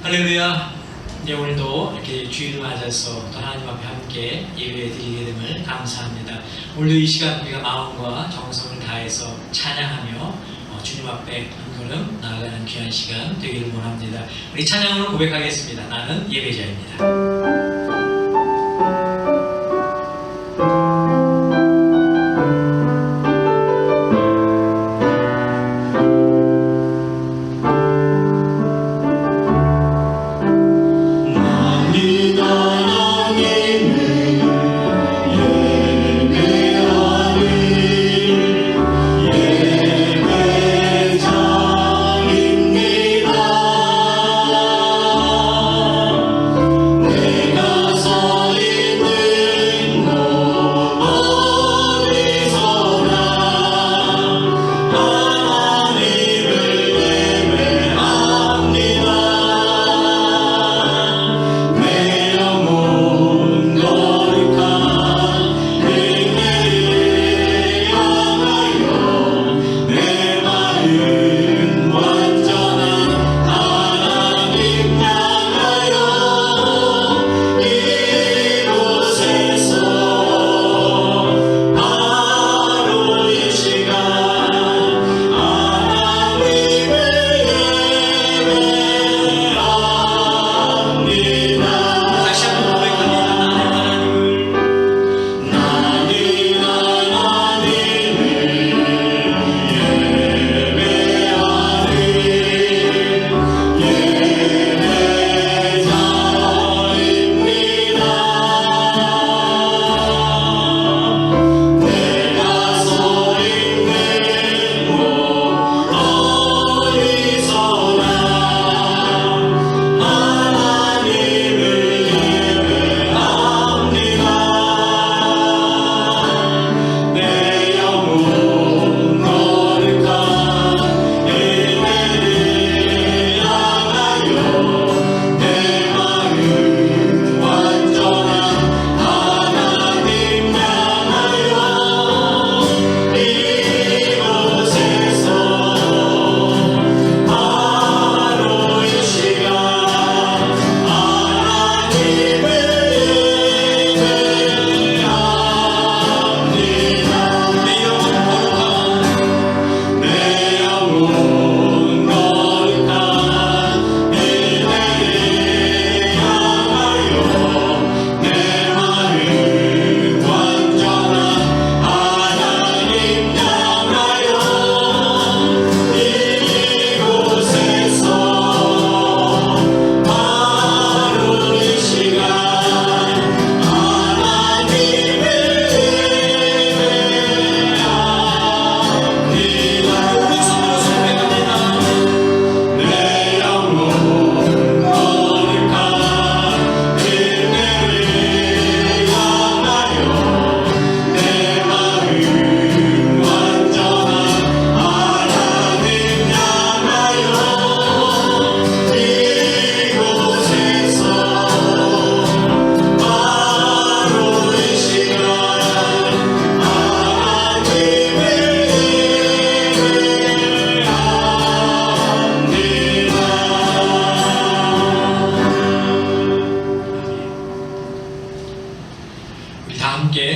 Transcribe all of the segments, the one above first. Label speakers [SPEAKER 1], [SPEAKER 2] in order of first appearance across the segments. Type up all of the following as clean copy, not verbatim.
[SPEAKER 1] 할렐루야. 이제 오늘도 이렇게 주일을 맞아서 또 하나님 앞에 함께 예배 드리게 됨을 감사합니다. 오늘도 이 시간 우리가 마음과 정성을 다해서 찬양하며 주님 앞에 한 걸음 나아가는 귀한 시간 되기를 원합니다. 우리 찬양으로 고백하겠습니다. 나는 예배자입니다.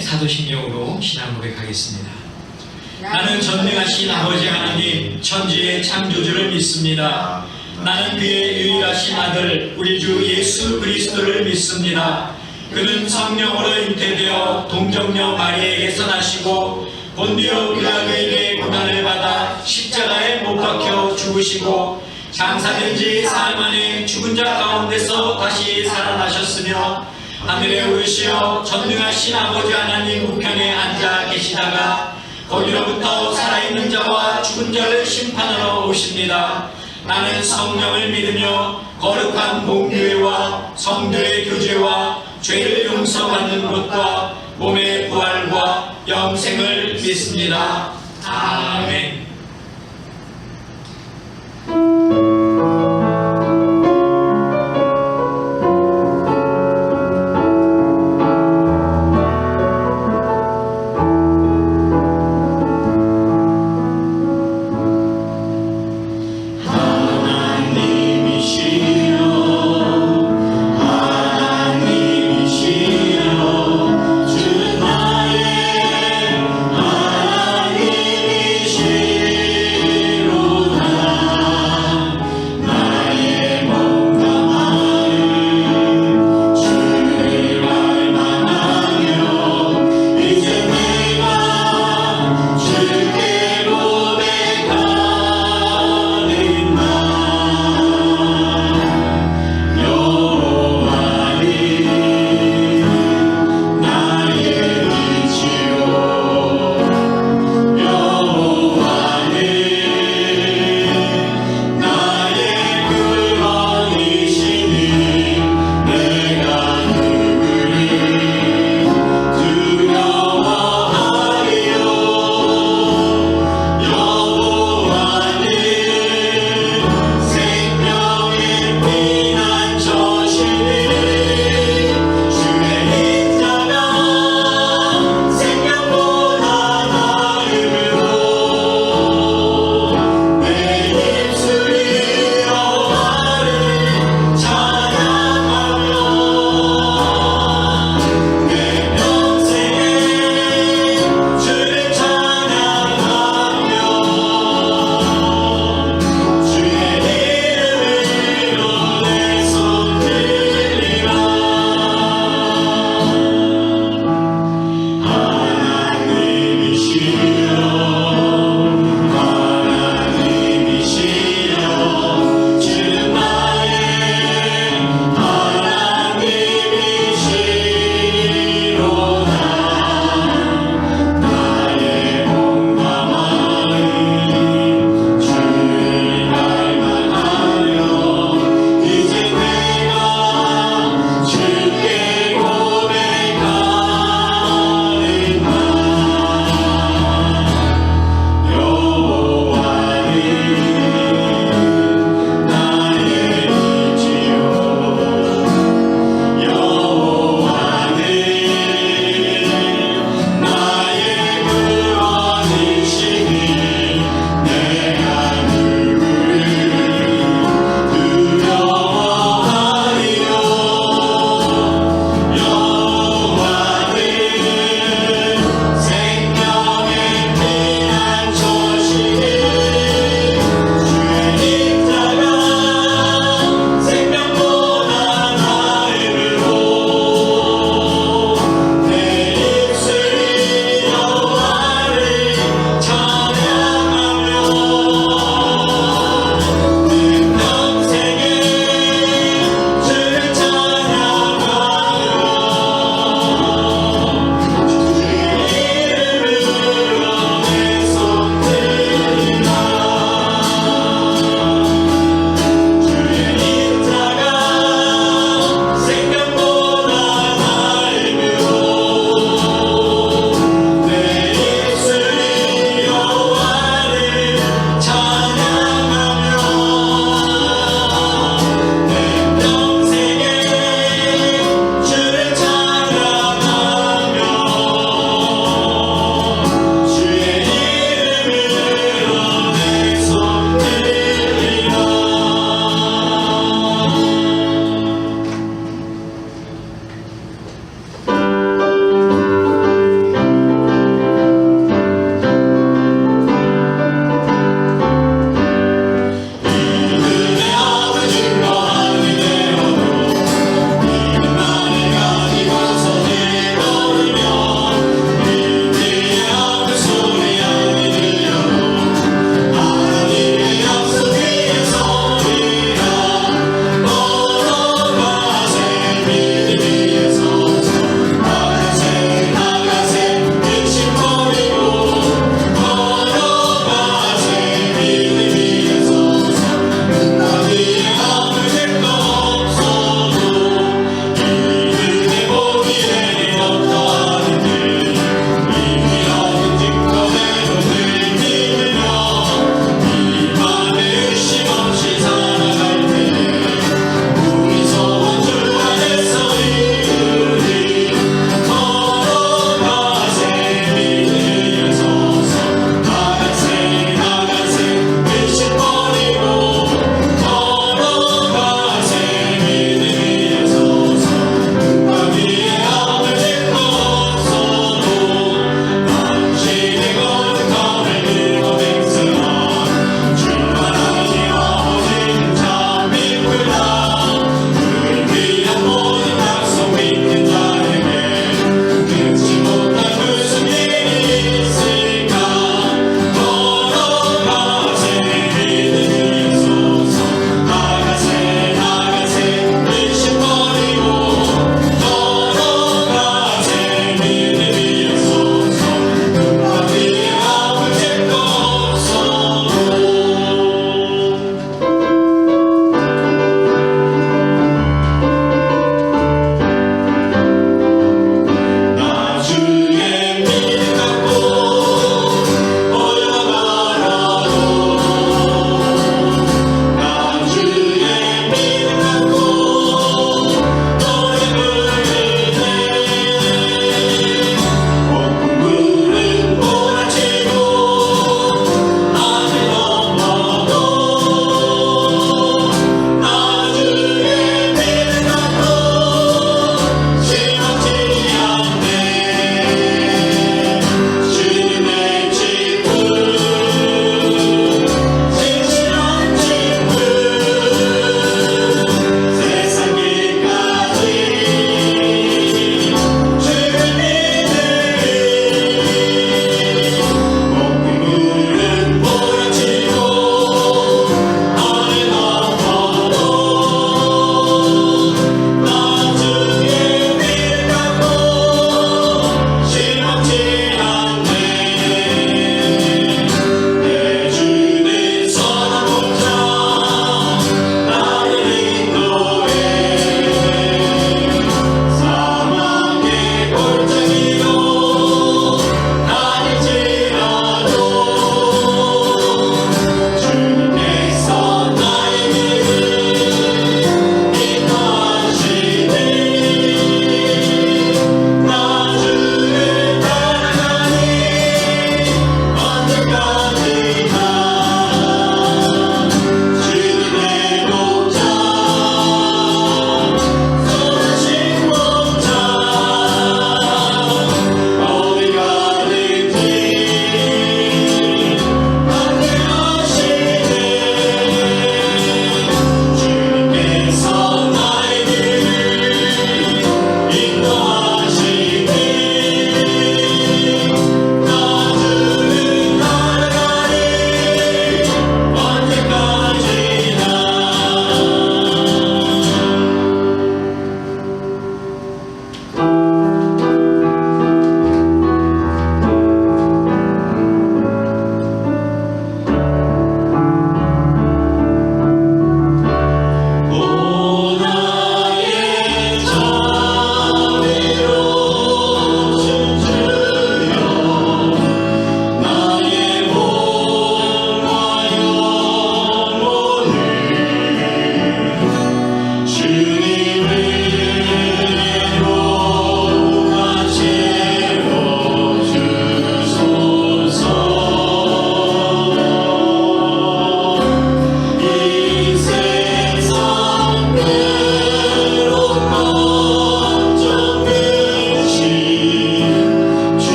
[SPEAKER 1] 사도신경으로 신앙 고백하겠습니다. 나는 전능하신 아버지 하나님 천지의 창조주를 믿습니다. 나는 그의 유일하신 아들 우리 주 예수 그리스도를 믿습니다. 그는 성령으로 잉태되어 동정녀 마리아에게서 나시고 본디오 빌라도에게 고난을 받아 십자가에 못 박혀 죽으시고 장사된 지 사흘 만에 죽은 자 가운데서 다시 살아나셨으며 하늘에 오르시어 전능하신 아버지 하나님 우편에 앉아 계시다가 거기로부터 살아있는 자와 죽은 자를 심판하러 오십니다. 나는 성령을 믿으며 거룩한 공교회와 성도의 교제와 죄를 용서받는 것과 몸의 부활과 영생을 믿습니다. 아멘.
[SPEAKER 2] 하나님이시여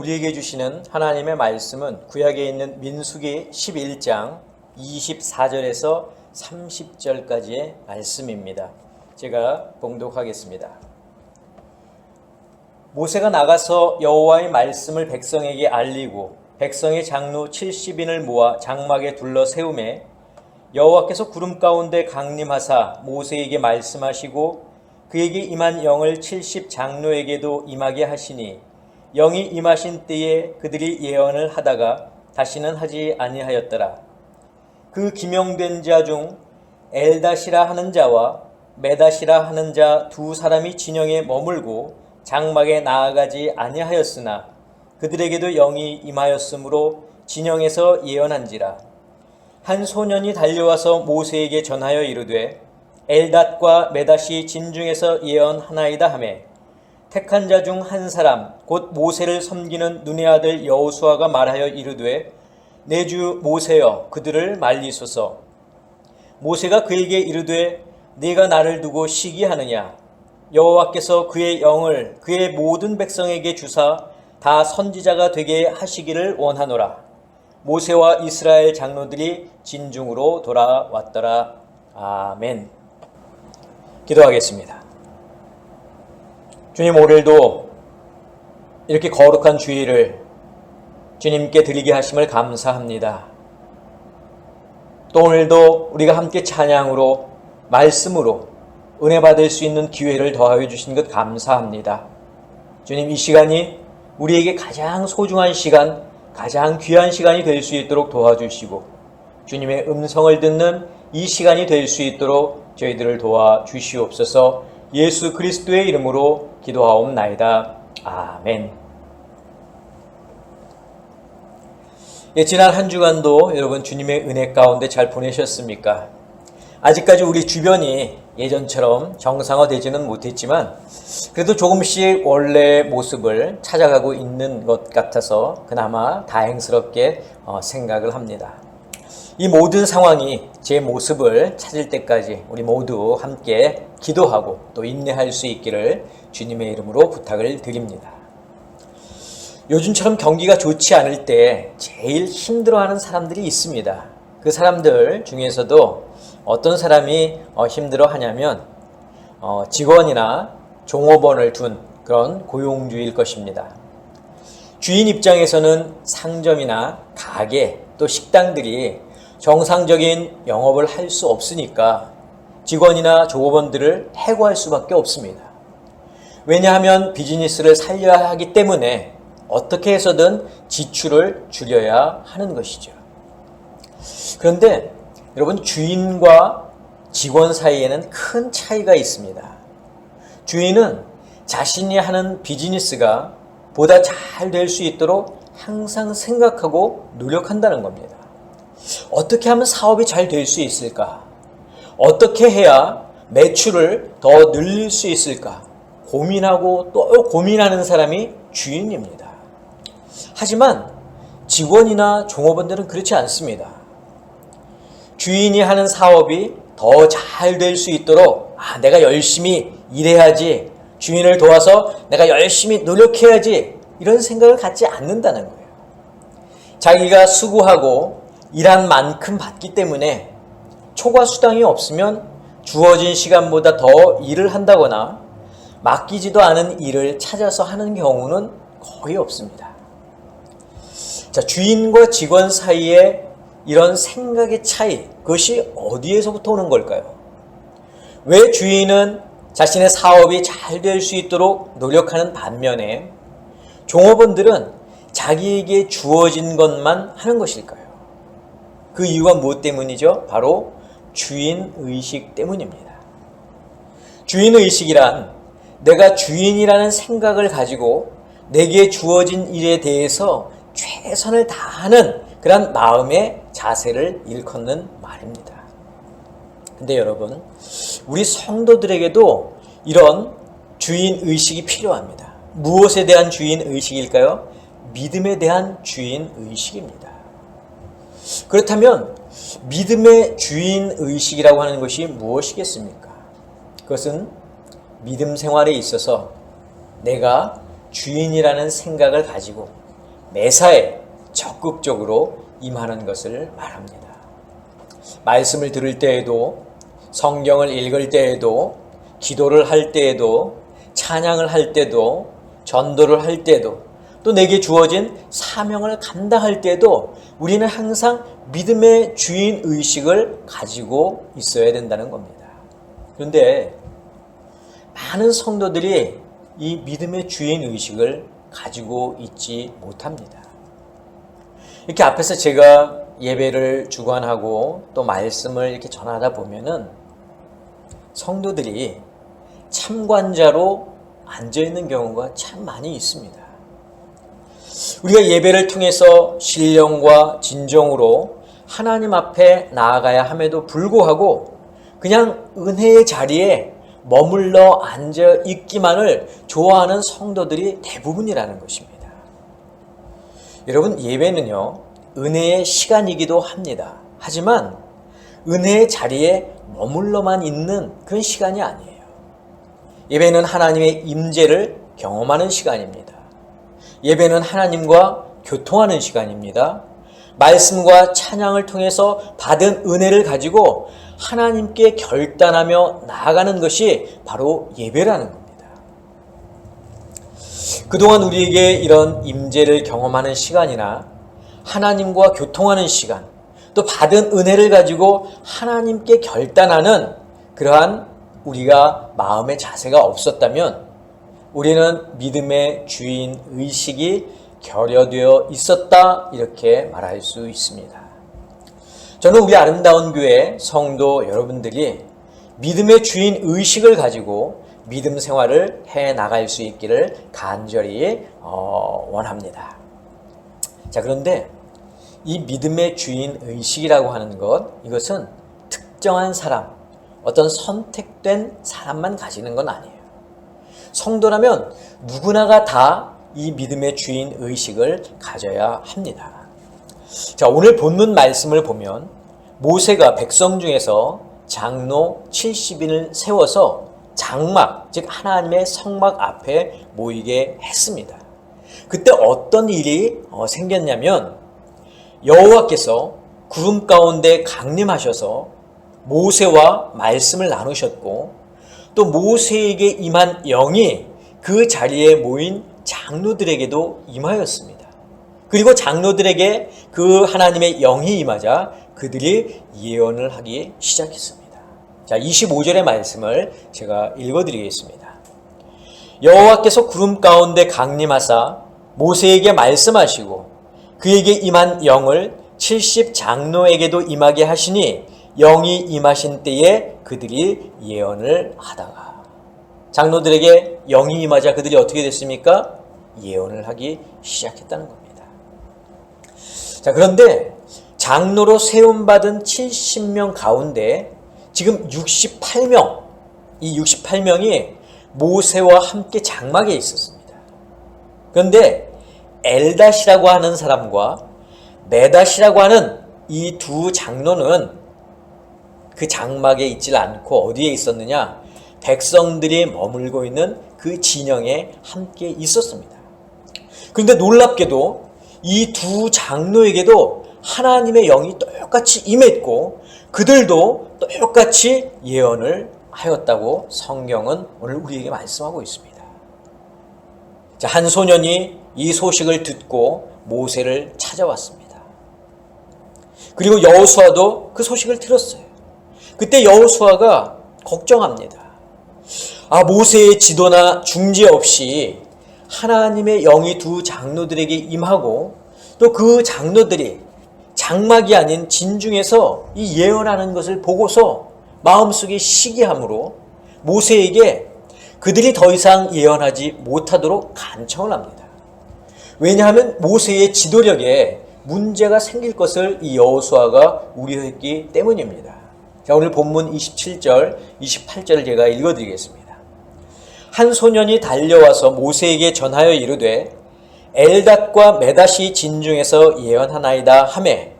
[SPEAKER 2] 우리에게 주시는 하나님의 말씀은 구약에 있는 민수기 11장 24절에서 30절까지의 말씀입니다. 제가 봉독하겠습니다. 모세가 나가서 여호와의 말씀을 백성에게 알리고 백성의 장로 70인을 모아 장막에 둘러 세우매 여호와께서 구름 가운데 강림하사 모세에게 말씀하시고 그에게 임한 영을 70 장로에게도 임하게 하시니 영이 임하신 때에 그들이 예언을 하다가 다시는 하지 아니하였더라. 그 기명된 자 중 엘닷이라 하는 자와 메닷이라 하는 자 두 사람이 진영에 머물고 장막에 나아가지 아니하였으나 그들에게도 영이 임하였으므로 진영에서 예언한지라. 한 소년이 달려와서 모세에게 전하여 이르되 엘닷과 메닷이 진중에서 예언하나이다 하매 택한 자 중 한 사람 곧 모세를 섬기는 눈의 아들 여호수아가 말하여 이르되 내 주 모세여 그들을 말리소서. 모세가 그에게 이르되 네가 나를 두고 시기하느냐. 여호와께서 그의 영을 그의 모든 백성에게 주사 다 선지자가 되게 하시기를 원하노라. 모세와 이스라엘 장로들이 진중으로 돌아왔더라. 아멘. 기도하겠습니다. 주님, 오늘도 이렇게 거룩한 주일을 주님께 드리게 하심을 감사합니다. 또 오늘도 우리가 함께 찬양으로 말씀으로 은혜 받을 수 있는 기회를 더하여 주신 것 감사합니다. 주님, 이 시간이 우리에게 가장 소중한 시간, 가장 귀한 시간이 될 수 있도록 도와주시고 주님의 음성을 듣는 이 시간이 될 수 있도록 저희들을 도와주시옵소서. 예수 그리스도의 이름으로 기도하옵나이다. 아멘. 지난 한 주간도 여러분 주님의 은혜 가운데 잘 보내셨습니까? 아직까지 우리 주변이 예전처럼 정상화되지는 못했지만 그래도 조금씩 원래 모습을 찾아가고 있는 것 같아서 그나마 다행스럽게 생각을 합니다. 이 모든 상황이 제 모습을 찾을 때까지 우리 모두 함께 기도하고 또 인내할 수 있기를 주님의 이름으로 부탁을 드립니다. 요즘처럼 경기가 좋지 않을 때 제일 힘들어하는 사람들이 있습니다. 그 사람들 중에서도 어떤 사람이 힘들어하냐면 직원이나 종업원을 둔 그런 고용주일 것입니다. 주인 입장에서는 상점이나 가게 또 식당들이 정상적인 영업을 할 수 없으니까 직원이나 종업원들을 해고할 수밖에 없습니다. 왜냐하면 비즈니스를 살려야 하기 때문에 어떻게 해서든 지출을 줄여야 하는 것이죠. 그런데 여러분, 주인과 직원 사이에는 큰 차이가 있습니다. 주인은 자신이 하는 비즈니스가 보다 잘 될 수 있도록 항상 생각하고 노력한다는 겁니다. 어떻게 하면 사업이 잘 될 수 있을까? 어떻게 해야 매출을 더 늘릴 수 있을까? 고민하고 또 고민하는 사람이 주인입니다. 하지만 직원이나 종업원들은 그렇지 않습니다. 주인이 하는 사업이 더 잘 될 수 있도록 내가 열심히 일해야지, 주인을 도와서 내가 열심히 노력해야지, 이런 생각을 갖지 않는다는 거예요. 자기가 수고하고 일한 만큼 받기 때문에 초과 수당이 없으면 주어진 시간보다 더 일을 한다거나 맡기지도 않은 일을 찾아서 하는 경우는 거의 없습니다. 자, 주인과 직원 사이에 이런 생각의 차이, 그것이 어디에서부터 오는 걸까요? 왜 주인은 자신의 사업이 잘 될 수 있도록 노력하는 반면에 종업원들은 자기에게 주어진 것만 하는 것일까요? 그 이유가 무엇 때문이죠? 바로 주인의식 때문입니다. 주인의식이란 내가 주인이라는 생각을 가지고 내게 주어진 일에 대해서 최선을 다하는 그런 마음의 자세를 일컫는 말입니다. 근데 여러분, 우리 성도들에게도 이런 주인의식이 필요합니다. 무엇에 대한 주인의식일까요? 믿음에 대한 주인의식입니다. 그렇다면 믿음의 주인의식이라고 하는 것이 무엇이겠습니까? 그것은 믿음 생활에 있어서 내가 주인이라는 생각을 가지고 매사에 적극적으로 임하는 것을 말합니다. 말씀을 들을 때에도, 성경을 읽을 때에도, 기도를 할 때에도, 찬양을 할 때도, 전도를 할 때도, 또 내게 주어진 사명을 감당할 때도 우리는 항상 믿음의 주인 의식을 가지고 있어야 된다는 겁니다. 그런데 많은 성도들이 이 믿음의 주인 의식을 가지고 있지 못합니다. 이렇게 앞에서 제가 예배를 주관하고 또 말씀을 이렇게 전하다 보면은 성도들이 참관자로 앉아있는 경우가 참 많이 있습니다. 우리가 예배를 통해서 신령과 진정으로 하나님 앞에 나아가야 함에도 불구하고 그냥 은혜의 자리에 머물러 앉아 있기만을 좋아하는 성도들이 대부분이라는 것입니다. 여러분, 예배는요, 은혜의 시간이기도 합니다. 하지만 은혜의 자리에 머물러만 있는 그런 시간이 아니에요. 예배는 하나님의 임재를 경험하는 시간입니다. 예배는 하나님과 교통하는 시간입니다. 말씀과 찬양을 통해서 받은 은혜를 가지고 하나님께 결단하며 나아가는 것이 바로 예배라는 겁니다. 그동안 우리에게 이런 임재를 경험하는 시간이나 하나님과 교통하는 시간, 또 받은 은혜를 가지고 하나님께 결단하는 그러한 우리가 마음의 자세가 없었다면 우리는 믿음의 주인 의식이 결여되어 있었다, 이렇게 말할 수 있습니다. 저는 우리 아름다운 교회 성도 여러분들이 믿음의 주인 의식을 가지고 믿음 생활을 해 나갈 수 있기를 간절히 원합니다. 자, 그런데 이 믿음의 주인 의식이라고 하는 이것은 특정한 사람, 어떤 선택된 사람만 가지는 건 아니에요. 성도라면 누구나가 다 이 믿음의 주인 의식을 가져야 합니다. 자, 오늘 본문 말씀을 보면 모세가 백성 중에서 장로 70인을 세워서 장막, 즉 하나님의 성막 앞에 모이게 했습니다. 그때 어떤 일이 생겼냐면 여호와께서 구름 가운데 강림하셔서 모세와 말씀을 나누셨고 또 모세에게 임한 영이 그 자리에 모인 장로들에게도 임하였습니다. 그리고 장로들에게 그 하나님의 영이 임하자 그들이 예언을 하기 시작했습니다. 자, 25절의 말씀을 제가 읽어드리겠습니다. 여호와께서 구름 가운데 강림하사 모세에게 말씀하시고 그에게 임한 영을 70 장로에게도 임하게 하시니 영이 임하신 때에 그들이 예언을 하다가, 장로들에게 영이 임하자 그들이 어떻게 됐습니까? 예언을 하기 시작했다는 겁니다. 자, 그런데 장로로 세움받은 70명 가운데 지금 68명, 이 68명이 모세와 함께 장막에 있었습니다. 그런데 엘닷이라고 하는 사람과 메닷이라고 하는 이 두 장로는 그 장막에 있질 않고 어디에 있었느냐? 백성들이 머물고 있는 그 진영에 함께 있었습니다. 그런데 놀랍게도 이 두 장로에게도 하나님의 영이 똑같이 임했고 그들도 똑같이 예언을 하였다고 성경은 오늘 우리에게 말씀하고 있습니다. 자, 한 소년이 이 소식을 듣고 모세를 찾아왔습니다. 그리고 여호수아도 그 소식을 들었어요. 그때 여호수아가 걱정합니다. 모세의 지도나 중재 없이 하나님의 영이 두 장로들에게 임하고 또 그 장로들이 장막이 아닌 진중에서 이 예언하는 것을 보고서 마음속에 시기함으로 모세에게 그들이 더 이상 예언하지 못하도록 간청을 합니다. 왜냐하면 모세의 지도력에 문제가 생길 것을 이 여호수아가 우려했기 때문입니다. 자, 오늘 본문 27절, 28절을 제가 읽어드리겠습니다. 한 소년이 달려와서 모세에게 전하여 이르되 엘닷과 메닷이 진중에서 예언하나이다 하매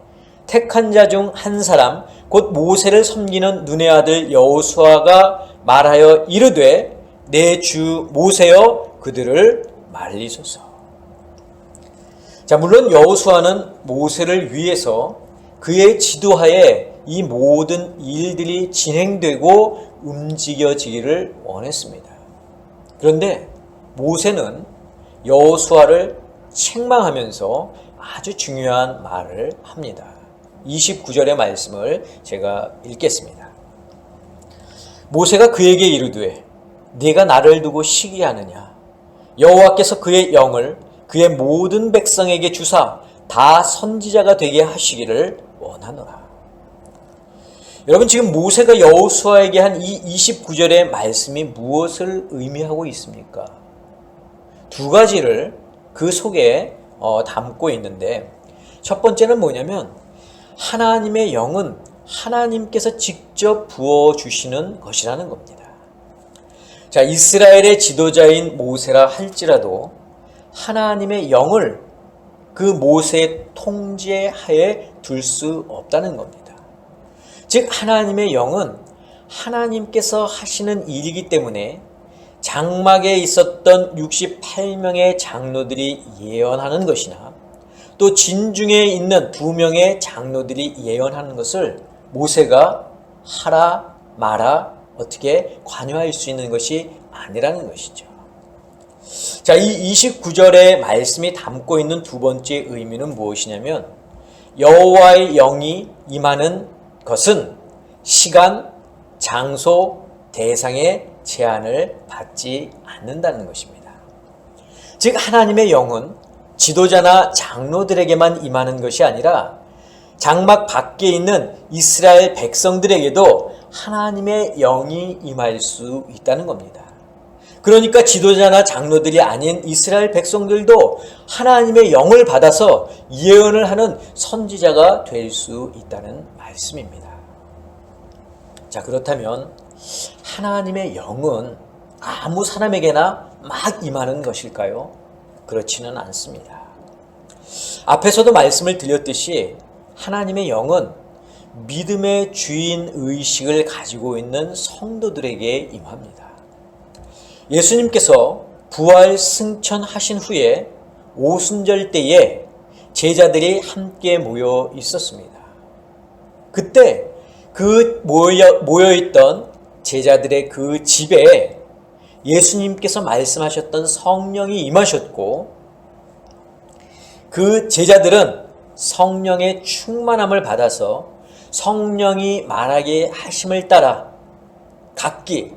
[SPEAKER 2] 택한 자 중 한 사람 곧 모세를 섬기는 눈의 아들 여호수아가 말하여 이르되 내 주 모세여 그들을 말리소서. 자, 물론 여호수아는 모세를 위해서 그의 지도하에 이 모든 일들이 진행되고 움직여지기를 원했습니다. 그런데 모세는 여호수아를 책망하면서 아주 중요한 말을 합니다. 29절의 말씀을 제가 읽겠습니다. 모세가 그에게 이르되 네가 나를 두고 시기하느냐? 여호와께서 그의 영을 그의 모든 백성에게 주사 다 선지자가 되게 하시기를 원하노라. 여러분, 지금 모세가 여호수아에게 한 이 29절의 말씀이 무엇을 의미하고 있습니까? 두 가지를 그 속에 담고 있는데, 첫 번째는 뭐냐면 하나님의 영은 하나님께서 직접 부어주시는 것이라는 겁니다. 자, 이스라엘의 지도자인 모세라 할지라도 하나님의 영을 그 모세의 통제하에 둘 수 없다는 겁니다. 즉, 하나님의 영은 하나님께서 하시는 일이기 때문에 장막에 있었던 68명의 장로들이 예언하는 것이나 또 진중에 있는 2명의 장로들이 예언하는 것을 모세가 하라 마라 어떻게 관여할 수 있는 것이 아니라는 것이죠. 자, 이 29절의 말씀이 담고 있는 두 번째 의미는 무엇이냐면 여호와의 영이 임하는 것은 시간, 장소, 대상의 제한을 받지 않는다는 것입니다. 즉, 하나님의 영은 지도자나 장로들에게만 임하는 것이 아니라 장막 밖에 있는 이스라엘 백성들에게도 하나님의 영이 임할 수 있다는 겁니다. 그러니까 지도자나 장로들이 아닌 이스라엘 백성들도 하나님의 영을 받아서 예언을 하는 선지자가 될 수 있다는 말씀입니다. 자, 그렇다면 하나님의 영은 아무 사람에게나 막 임하는 것일까요? 그렇지는 않습니다. 앞에서도 말씀을 드렸듯이 하나님의 영은 믿음의 주인 의식을 가지고 있는 성도들에게 임합니다. 예수님께서 부활 승천하신 후에 오순절 때에 제자들이 함께 모여 있었습니다. 그때 그 모여있던 제자들의 그 집에 예수님께서 말씀하셨던 성령이 임하셨고 그 제자들은 성령의 충만함을 받아서 성령이 말하게 하심을 따라 각기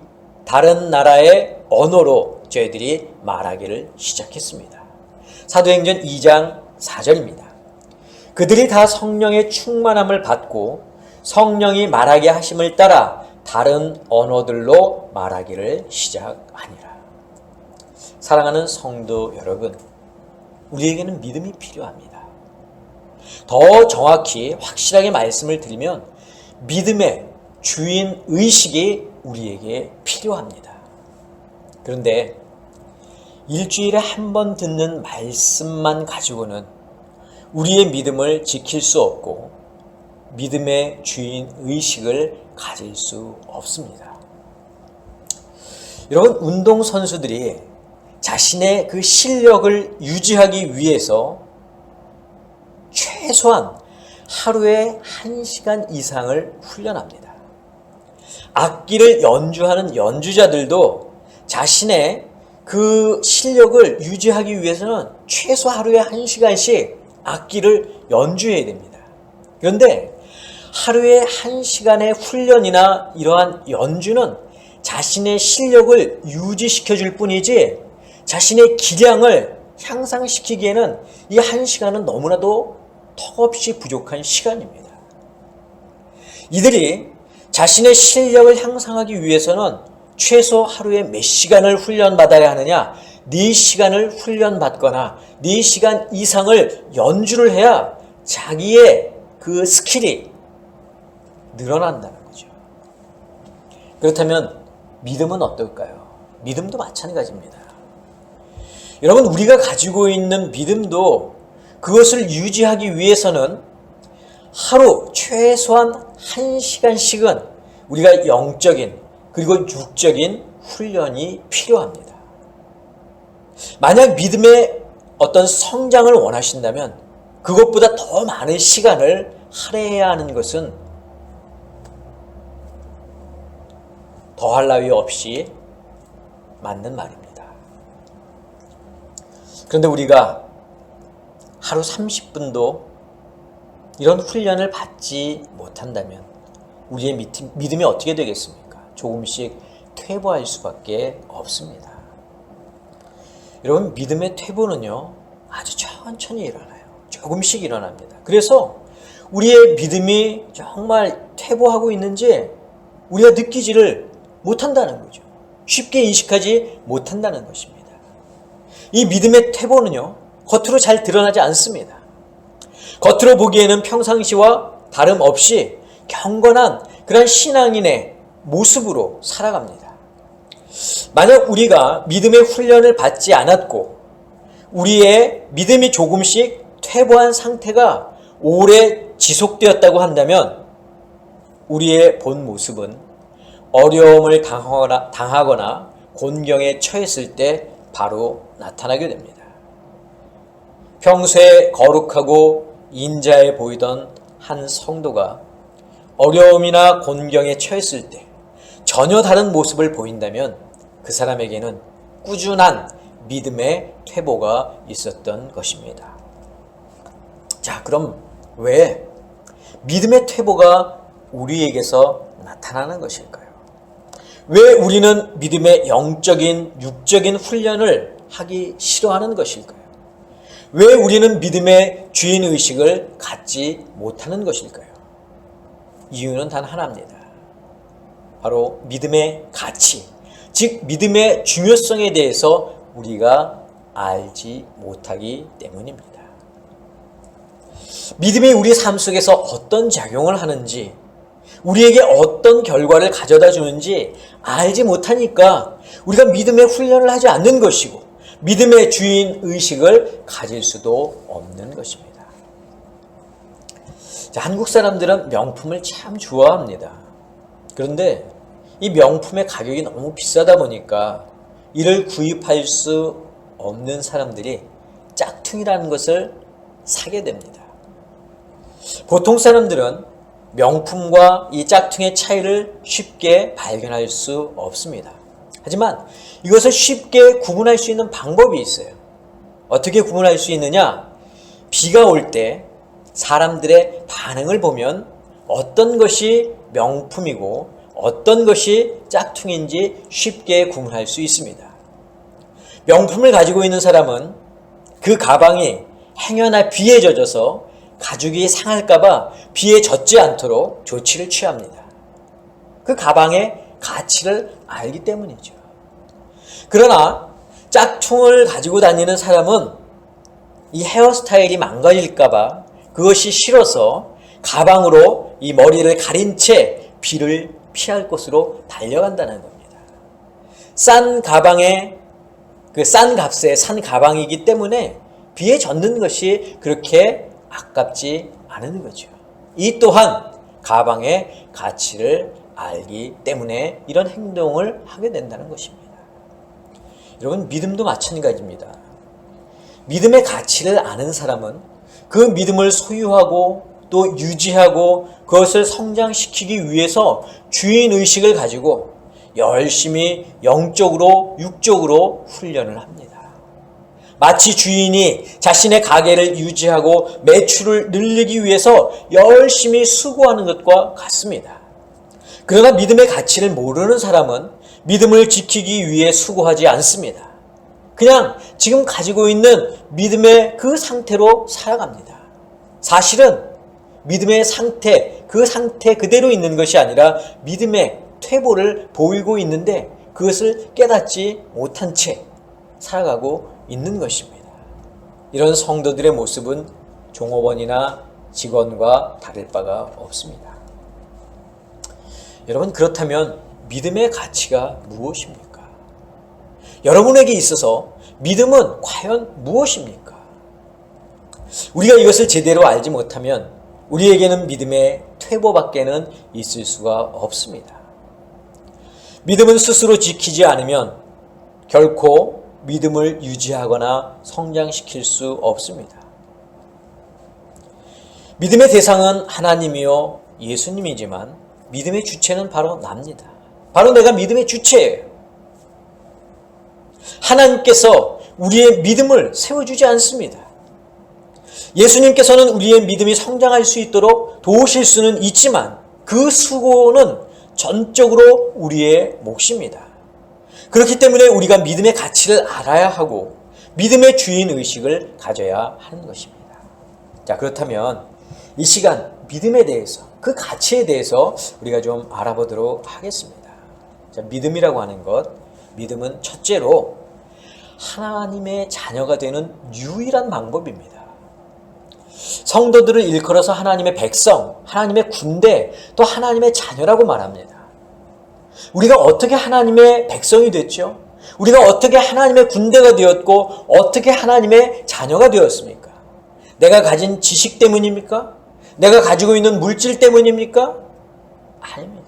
[SPEAKER 2] 다른 나라의 언어로 저희들이 말하기를 시작했습니다. 사도행전 2장 4절입니다. 그들이 다 성령의 충만함을 받고 성령이 말하게 하심을 따라 다른 언어들로 말하기를 시작하니라. 사랑하는 성도 여러분, 우리에게는 믿음이 필요합니다. 더 정확히 확실하게 말씀을 드리면 믿음의 주인 의식이 우리에게 필요합니다. 그런데 일주일에 한 번 듣는 말씀만 가지고는 우리의 믿음을 지킬 수 없고 믿음의 주인 의식을 가질 수 없습니다. 여러분, 운동선수들이 자신의 그 실력을 유지하기 위해서 최소한 하루에 1시간 이상을 훈련합니다. 악기를 연주하는 연주자들도 자신의 그 실력을 유지하기 위해서는 최소 하루에 1시간씩 악기를 연주해야 됩니다. 그런데 하루에 1시간의 훈련이나 이러한 연주는 자신의 실력을 유지시켜 줄 뿐이지 자신의 기량을 향상시키기에는 이 1시간은 너무나도 턱없이 부족한 시간입니다. 이들이 자신의 실력을 향상하기 위해서는 최소 하루에 몇 시간을 훈련받아야 하느냐? 4시간을 훈련받거나 4시간 이상을 연주를 해야 자기의 그 스킬이 늘어난다는 거죠. 그렇다면 믿음은 어떨까요? 믿음도 마찬가지입니다. 여러분, 우리가 가지고 있는 믿음도 그것을 유지하기 위해서는 하루 최소한 1시간씩은 우리가 영적인 그리고 육적인 훈련이 필요합니다. 만약 믿음의 어떤 성장을 원하신다면 그것보다 더 많은 시간을 할애해야 하는 것은 더할 나위 없이 맞는 말입니다. 그런데 우리가 하루 30분도 이런 훈련을 받지 못한다면 우리의 믿음이 어떻게 되겠습니까? 조금씩 퇴보할 수밖에 없습니다. 여러분, 믿음의 퇴보는요, 아주 천천히 일어나요. 조금씩 일어납니다. 그래서 우리의 믿음이 정말 퇴보하고 있는지 우리가 느끼지를 못한다는 거죠. 쉽게 인식하지 못한다는 것입니다. 이 믿음의 퇴보는요, 겉으로 잘 드러나지 않습니다. 겉으로 보기에는 평상시와 다름없이 경건한 그런 신앙인의 모습으로 살아갑니다. 만약 우리가 믿음의 훈련을 받지 않았고 우리의 믿음이 조금씩 퇴보한 상태가 오래 지속되었다고 한다면 우리의 본 모습은 어려움을 당하거나 곤경에 처했을 때 바로 나타나게 됩니다. 평소에 거룩하고 인자해 보이던 한 성도가 어려움이나 곤경에 처했을 때 전혀 다른 모습을 보인다면 그 사람에게는 꾸준한 믿음의 퇴보가 있었던 것입니다. 자, 그럼 왜 믿음의 퇴보가 우리에게서 나타나는 것일까요? 왜 우리는 믿음의 영적인, 육적인 훈련을 하기 싫어하는 것일까요? 왜 우리는 믿음의 주인의식을 갖지 못하는 것일까요? 이유는 단 하나입니다. 바로 믿음의 가치, 즉 믿음의 중요성에 대해서 우리가 알지 못하기 때문입니다. 믿음이 우리 삶 속에서 어떤 작용을 하는지, 우리에게 어떤 결과를 가져다 주는지 알지 못하니까 우리가 믿음의 훈련을 하지 않는 것이고 믿음의 주인의식을 가질 수도 없는 것입니다. 자, 한국 사람들은 명품을 참 좋아합니다. 그런데 이 명품의 가격이 너무 비싸다 보니까 이를 구입할 수 없는 사람들이 짝퉁이라는 것을 사게 됩니다. 보통 사람들은 명품과 이 짝퉁의 차이를 쉽게 발견할 수 없습니다. 하지만 이것을 쉽게 구분할 수 있는 방법이 있어요. 어떻게 구분할 수 있느냐? 비가 올 때 사람들의 반응을 보면 어떤 것이 명품이고 어떤 것이 짝퉁인지 쉽게 구분할 수 있습니다. 명품을 가지고 있는 사람은 그 가방이 행여나 비에 젖어서 가죽이 상할까봐 비에 젖지 않도록 조치를 취합니다. 그 가방의 가치를 알기 때문이죠. 그러나 짝퉁을 가지고 다니는 사람은 이 헤어스타일이 망가질까봐 그것이 싫어서 가방으로 이 머리를 가린 채 비를 피할 곳으로 달려간다는 겁니다. 싼 가방에 싼 값에 산 가방이기 때문에 비에 젖는 것이 그렇게 아깝지 않은 거죠. 이 또한 가방의 가치를 알기 때문에 이런 행동을 하게 된다는 것입니다. 여러분, 믿음도 마찬가지입니다. 믿음의 가치를 아는 사람은 그 믿음을 소유하고 또 유지하고 그것을 성장시키기 위해서 주인의식을 가지고 열심히 영적으로 육적으로 훈련을 합니다. 마치 주인이 자신의 가게를 유지하고 매출을 늘리기 위해서 열심히 수고하는 것과 같습니다. 그러나 믿음의 가치를 모르는 사람은 믿음을 지키기 위해 수고하지 않습니다. 그냥 지금 가지고 있는 믿음의 그 상태로 살아갑니다. 사실은 믿음의 상태, 그 상태 그대로 있는 것이 아니라 믿음의 퇴보를 보이고 있는데 그것을 깨닫지 못한 채 살아가고 있는 것입니다. 이런 성도들의 모습은 종업원이나 직원과 다를 바가 없습니다. 여러분, 그렇다면 믿음의 가치가 무엇입니까? 여러분에게 있어서 믿음은 과연 무엇입니까? 우리가 이것을 제대로 알지 못하면 우리에게는 믿음의 퇴보밖에는 있을 수가 없습니다. 믿음은 스스로 지키지 않으면 결코 믿음을 유지하거나 성장시킬 수 없습니다. 믿음의 대상은 하나님이요 예수님이지만 믿음의 주체는 바로 납니다. 바로 내가 믿음의 주체예요. 하나님께서 우리의 믿음을 세워주지 않습니다. 예수님께서는 우리의 믿음이 성장할 수 있도록 도우실 수는 있지만 그 수고는 전적으로 우리의 몫입니다. 그렇기 때문에 우리가 믿음의 가치를 알아야 하고 믿음의 주인의식을 가져야 하는 것입니다. 자, 그렇다면 이 시간 믿음에 대해서, 그 가치에 대해서 우리가 좀 알아보도록 하겠습니다. 자, 믿음이라고 하는 것, 믿음은 첫째로 하나님의 자녀가 되는 유일한 방법입니다. 성도들을 일컬어서 하나님의 백성, 하나님의 군대, 또 하나님의 자녀라고 말합니다. 우리가 어떻게 하나님의 백성이 됐죠? 우리가 어떻게 하나님의 군대가 되었고 어떻게 하나님의 자녀가 되었습니까? 내가 가진 지식 때문입니까? 내가 가지고 있는 물질 때문입니까? 아닙니다.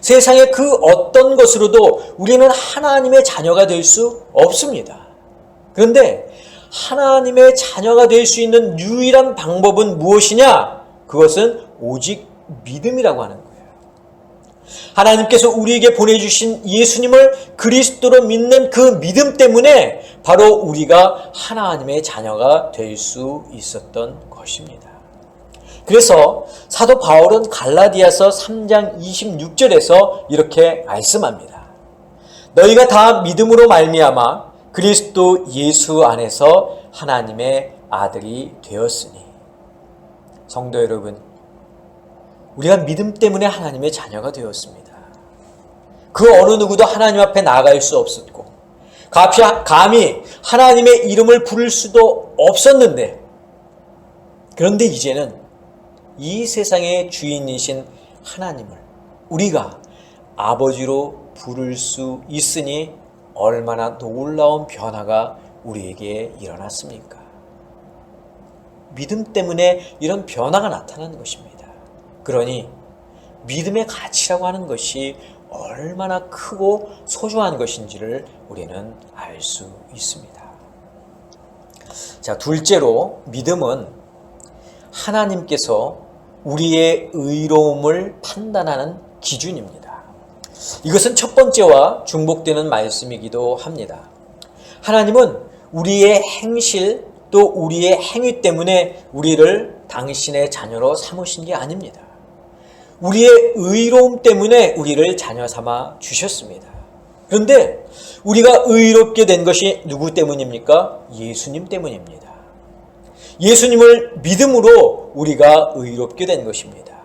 [SPEAKER 2] 세상의 그 어떤 것으로도 우리는 하나님의 자녀가 될 수 없습니다. 그런데 하나님의 자녀가 될 수 있는 유일한 방법은 무엇이냐? 그것은 오직 믿음이라고 하는 거예요. 하나님께서 우리에게 보내주신 예수님을 그리스도로 믿는 그 믿음 때문에 바로 우리가 하나님의 자녀가 될 수 있었던 것입니다. 그래서 사도 바울은 갈라디아서 3장 26절에서 이렇게 말씀합니다. 너희가 다 믿음으로 말미암아 그리스도 예수 안에서 하나님의 아들이 되었으니. 성도 여러분, 우리가 믿음 때문에 하나님의 자녀가 되었습니다. 그 어느 누구도 하나님 앞에 나아갈 수 없었고 감히 하나님의 이름을 부를 수도 없었는데, 그런데 이제는 이 세상의 주인이신 하나님을 우리가 아버지로 부를 수 있으니 얼마나 놀라운 변화가 우리에게 일어났습니까? 믿음 때문에 이런 변화가 나타나는 것입니다. 그러니 믿음의 가치라고 하는 것이 얼마나 크고 소중한 것인지를 우리는 알 수 있습니다. 자, 둘째로 믿음은 하나님께서 우리의 의로움을 판단하는 기준입니다. 이것은 첫 번째와 중복되는 말씀이기도 합니다. 하나님은 우리의 행실 또 우리의 행위 때문에 우리를 당신의 자녀로 삼으신 게 아닙니다. 우리의 의로움 때문에 우리를 자녀 삼아 주셨습니다. 그런데 우리가 의롭게 된 것이 누구 때문입니까? 예수님 때문입니다. 예수님을 믿음으로 우리가 의롭게 된 것입니다.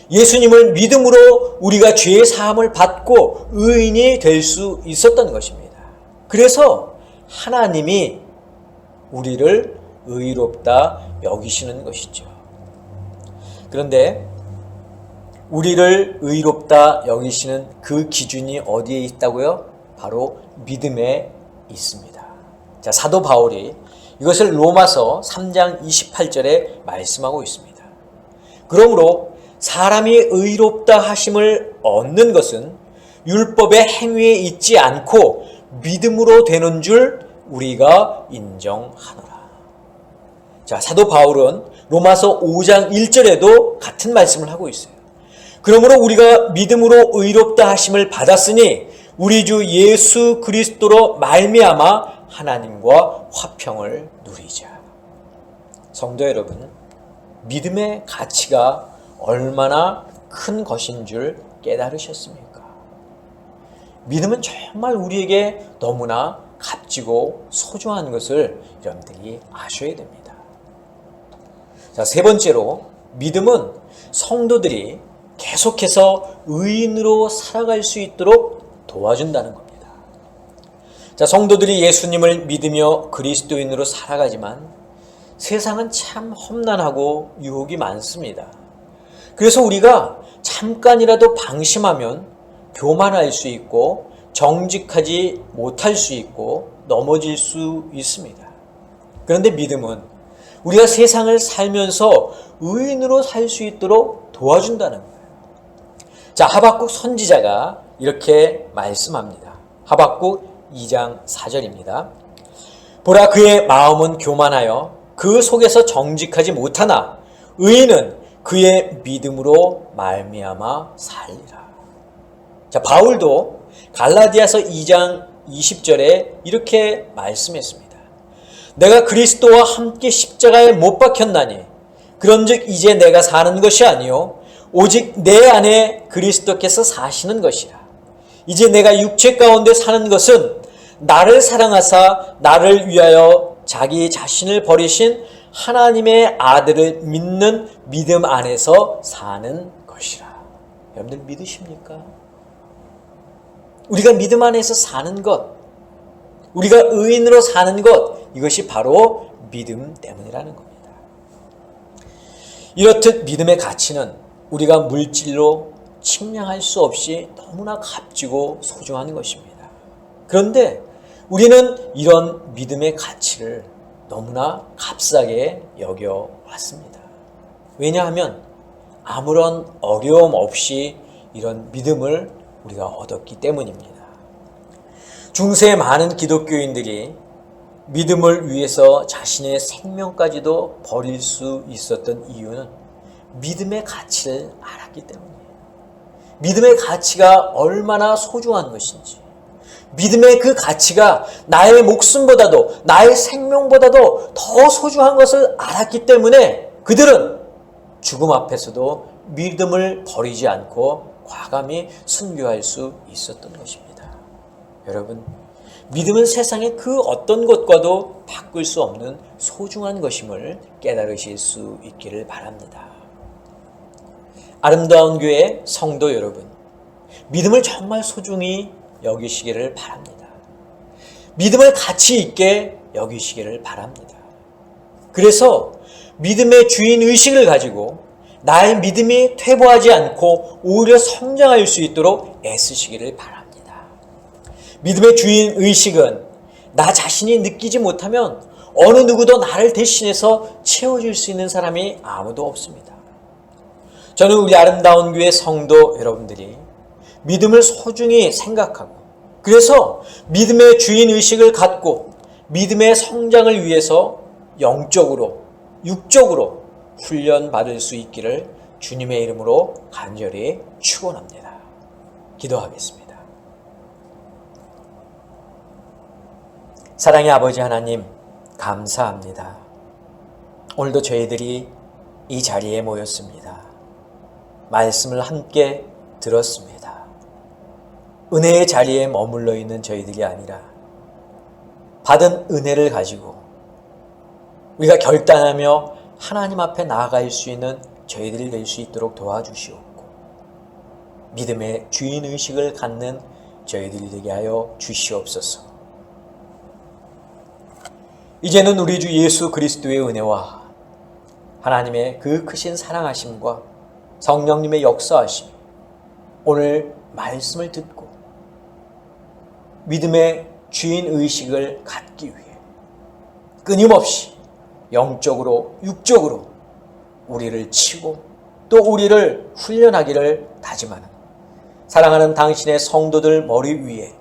[SPEAKER 2] 예수님을 믿음으로 우리가 죄의 사함을 받고 의인이 될 수 있었던 것입니다. 그래서 하나님이 우리를 의롭다 여기시는 것이죠. 그런데 우리를 의롭다 여기시는 그 기준이 어디에 있다고요? 바로 믿음에 있습니다. 자, 사도 바울이 이것을 로마서 3장 28절에 말씀하고 있습니다. 그러므로 사람이 의롭다 하심을 얻는 것은 율법의 행위에 있지 않고 믿음으로 되는 줄 우리가 인정하노라. 자, 사도 바울은 로마서 5장 1절에도 같은 말씀을 하고 있어요. 그러므로 우리가 믿음으로 의롭다 하심을 받았으니 우리 주 예수 그리스도로 말미암아 하나님과 화평을 누리자. 성도 여러분, 믿음의 가치가 얼마나 큰 것인 줄 깨달으셨습니까? 믿음은 정말 우리에게 너무나 값지고 소중한 것을 여러분들이 아셔야 됩니다. 자, 세 번째로 믿음은 성도들이 계속해서 의인으로 살아갈 수 있도록 도와준다는 겁니다. 자, 성도들이 예수님을 믿으며 그리스도인으로 살아가지만 세상은 참 험난하고 유혹이 많습니다. 그래서 우리가 잠깐이라도 방심하면 교만할 수 있고 정직하지 못할 수 있고 넘어질 수 있습니다. 그런데 믿음은 우리가 세상을 살면서 의인으로 살 수 있도록 도와준다는 거예요. 자, 하박국 선지자가 이렇게 말씀합니다. 하박국 2장 4절입니다. 보라 그의 마음은 교만하여 그 속에서 정직하지 못하나 의인은 그의 믿음으로 말미암아 살리라. 자, 바울도 갈라디아서 2장 20절에 이렇게 말씀했습니다. 내가 그리스도와 함께 십자가에 못 박혔나니 그런즉 이제 내가 사는 것이 아니요 오직 내 안에 그리스도께서 사시는 것이라. 이제 내가 육체 가운데 사는 것은 나를 사랑하사 나를 위하여 자기 자신을 버리신 하나님의 아들을 믿는 믿음 안에서 사는 것이라. 여러분들 믿으십니까? 우리가 믿음 안에서 사는 것, 우리가 의인으로 사는 것, 이것이 바로 믿음 때문이라는 겁니다. 이렇듯 믿음의 가치는 우리가 물질로 측량할 수 없이 너무나 값지고 소중한 것입니다. 그런데 우리는 이런 믿음의 가치를 너무나 값싸게 여겨왔습니다. 왜냐하면 아무런 어려움 없이 이런 믿음을 우리가 얻었기 때문입니다. 중세 많은 기독교인들이 믿음을 위해서 자신의 생명까지도 버릴 수 있었던 이유는 믿음의 가치를 알았기 때문이에요. 믿음의 가치가 얼마나 소중한 것인지, 믿음의 그 가치가 나의 목숨보다도 나의 생명보다도 더 소중한 것을 알았기 때문에 그들은 죽음 앞에서도 믿음을 버리지 않고 과감히 순교할 수 있었던 것입니다. 여러분, 믿음은 세상의 그 어떤 것과도 바꿀 수 없는 소중한 것임을 깨달으실 수 있기를 바랍니다. 아름다운 교회 성도 여러분, 믿음을 정말 소중히 여기시기를 바랍니다. 믿음을 가치 있게 여기시기를 바랍니다. 그래서 믿음의 주인 의식을 가지고 나의 믿음이 퇴보하지 않고 오히려 성장할 수 있도록 애쓰시기를 바랍니다. 믿음의 주인 의식은 나 자신이 느끼지 못하면 어느 누구도 나를 대신해서 채워줄 수 있는 사람이 아무도 없습니다. 저는 우리 아름다운 교회 성도 여러분들이 믿음을 소중히 생각하고 그래서 믿음의 주인 의식을 갖고 믿음의 성장을 위해서 영적으로, 육적으로 훈련받을 수 있기를 주님의 이름으로 간절히 축원합니다. 기도하겠습니다. 사랑의 아버지 하나님, 감사합니다. 오늘도 저희들이 이 자리에 모였습니다. 말씀을 함께 들었습니다. 은혜의 자리에 머물러 있는 저희들이 아니라 받은 은혜를 가지고 우리가 결단하며 하나님 앞에 나아갈 수 있는 저희들이 될 수 있도록 도와주시옵고 믿음의 주인의식을 갖는 저희들이 되게 하여 주시옵소서. 이제는 우리 주 예수 그리스도의 은혜와 하나님의 그 크신 사랑하심과 성령님의 역사하심, 오늘 말씀을 듣고 믿음의 주인의식을 갖기 위해 끊임없이 영적으로 육적으로 우리를 치고 또 우리를 훈련하기를 다짐하는 사랑하는 당신의 성도들 머리 위에,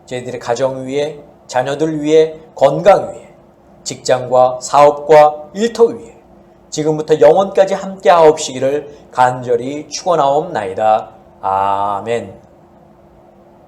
[SPEAKER 2] 저희들의 가정 위에, 자녀들 위에, 건강 위에, 직장과 사업과 일터 위에 지금부터 영원까지 함께 하옵시기를 간절히 축원하옵나이다. 아멘.